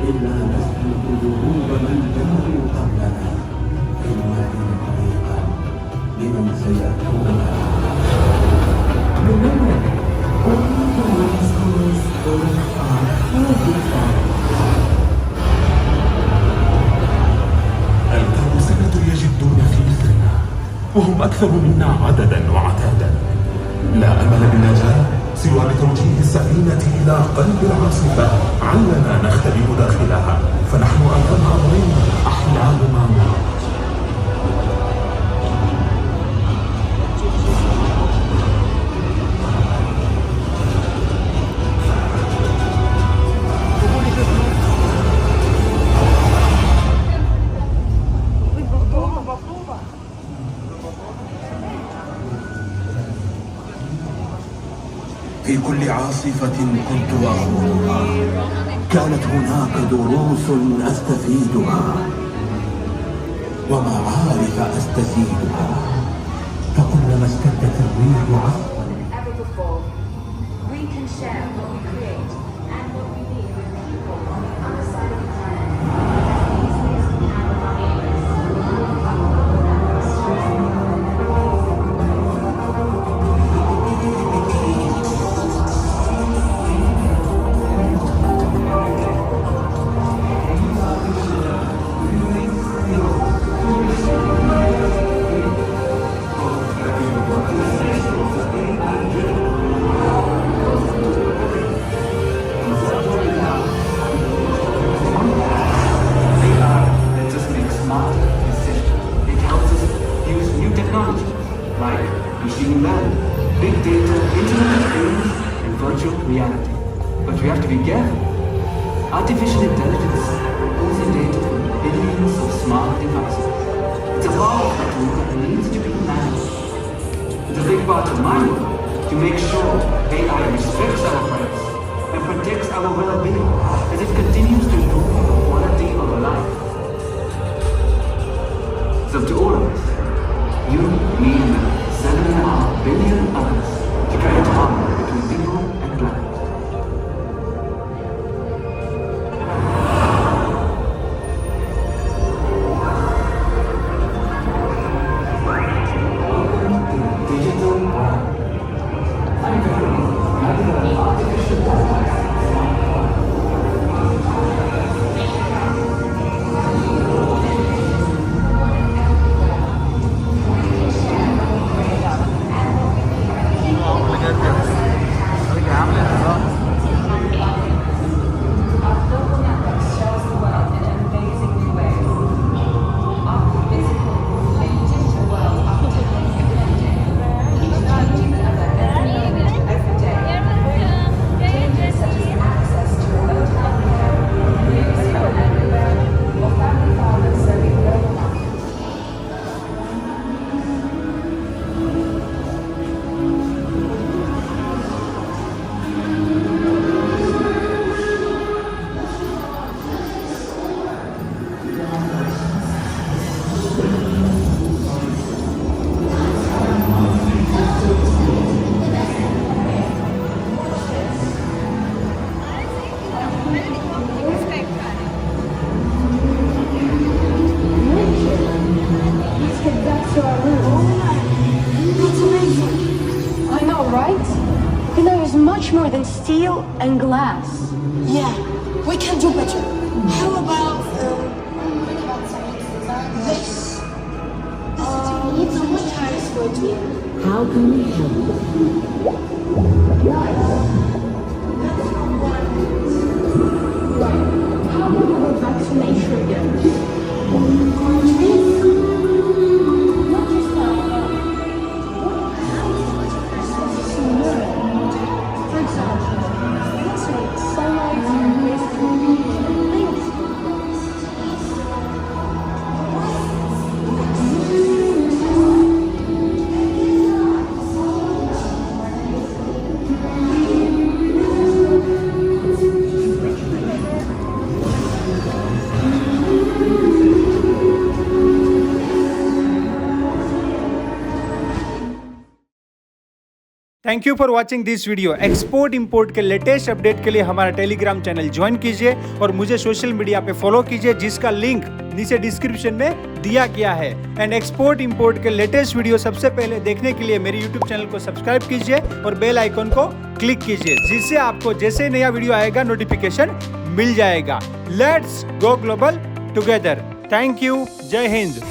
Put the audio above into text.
إلا نسلك دروب من كانوا قبلنا إنا إن طريقا لمن سيأتونها. Remember, only the ones who is going far will be far. الكوسنة يجدون في مثلنا وهم أكثر منا عددا وعتادا. لا أمل بالنجاة سوى بتوجيه السفينة إلى قلب العاصفة علنا نختبئ داخلها فنحن أمام أمرين أحلامنا مرت. في كل عاصفة كنت أخوضها كانت هناك دروس أستفيدها ومعارف أستزيدها، فكلما اشتدت الريح عصفا Artificial intelligence pulls in data from billions of smart devices. It's a powerful tool that needs to be managed. It's a big part of my work to make sure AI respects our rights and protects our well-being as it continues to improve the quality of our life. It's up to all of us, you, me, and the 7.5 billion others, to create harmony between people and planet. More than steel and glass. Yeah, we can do better. How about this? Needs so much time for it to. How can we help? How about a vaccination again? Thank you for watching this video. Export import के latest update के लिए हमारा Telegram channel join कीजिए और मुझे social media पे follow कीजिए, जिसका लिंक नीचे डिस्क्रिप्शन में दिया गया है। एंड एक्सपोर्ट इंपोर्ट के लेटेस्ट वीडियो सबसे पहले देखने के लिए मेरे यूट्यूब चैनल को सब्सक्राइब कीजिए और बेल आइकन को क्लिक कीजिए, जिससे आपको जैसे नया वीडियो आएगा नोटिफिकेशन मिल जाएगा। Let's go global together. Thank you. जय हिंद।